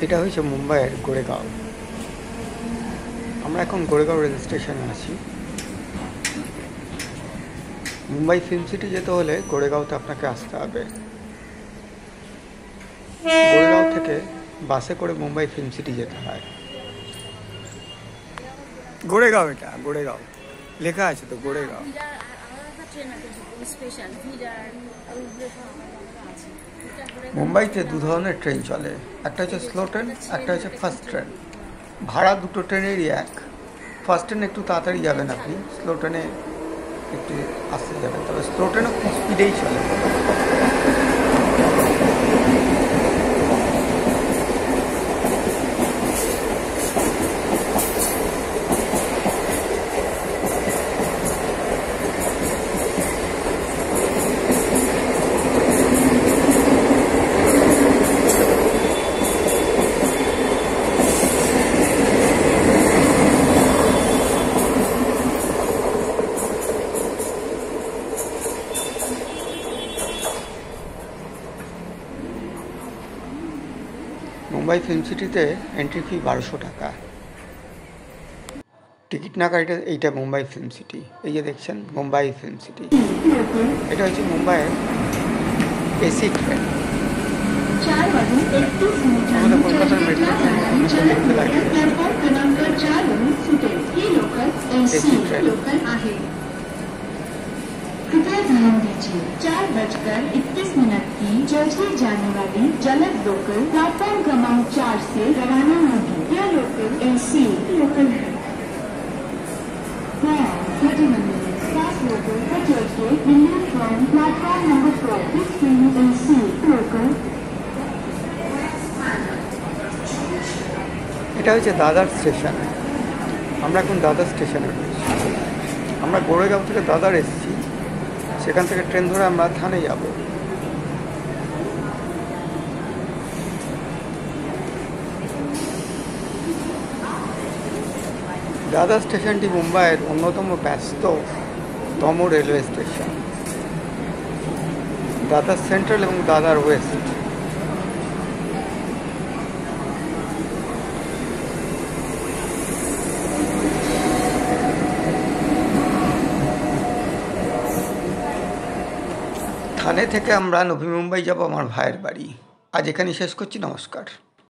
এটা হচ্ছে মুম্বাইয়ের গোরেগাঁও। আমরা এখন গোরেগাঁও রেল স্টেশনে আছি। মুম্বাই ফিল্ম সিটি যেতে হলে গোরেগাঁওতে আপনাকে আসতে হবে। গোরেগাঁও থেকে বাসে করে মুম্বাই ফিল্ম সিটি যেতে হয়। গোরেগাঁও, এটা গোরেগাঁও লেখা আছে তো, গোরেগাঁও। মুম্বাইতে দু ধরনের ট্রেন চলে, একটা হচ্ছে স্লো ট্রেন, একটা হচ্ছে ফাস্ট ট্রেন। ভাড়া দুটো ট্রেনেরই এক। ফাস্ট ট্রেনে একটু তাড়াতাড়ি যাবেন আপনি, স্লো ট্রেনে একটু আসতে যাবেন, তবে স্লো ট্রেনও খুব স্পিডেই চলে। মুম্বাই ফিল্ম সিটিতে এন্ট্রি ফি 1200 টাকা। টিকিট না কাটে এইটা মুম্বাই ফিল্ম সিটি। এই যে দেখছেন মুম্বাই ফিল্ম সিটি, এটা হচ্ছে মুম্বাইয়ের এসি ট্রেন। আমাদের কলকাতার মেট্রো ট্রেন দেখতে লাগে एसी ट्रेन। कृपया ध्यान दीजिए, 4:21 की चौथी जाने वाली जलद लोकल प्लेटफॉर्म क्रमांक 4 से रवाना होगी। यह लोकल एसी लोकल है। Local Delhi from platform number 4। This train AC local. এটা হচ্ছে দাদার স্টেশন। আমরা এখন দাদার স্টেশনে রয়েছি। আমরা গোরেগাঁও থেকে দাদার এসেছি, সেখান থেকে ট্রেন ধরে আমরা থানে যাব। দাদা স্টেশনটি মুম্বাইয়ের অন্যতম ব্যস্ততম রেলওয়ে স্টেশন। দাদার সেন্ট্রাল এবং দাদার ওয়েস্ট। থানে থেকে আমরা নবী মুম্বাই যাব আমার ভাইয়ের বাড়ি। আজ এখানেই শেষ করছি, নমস্কার।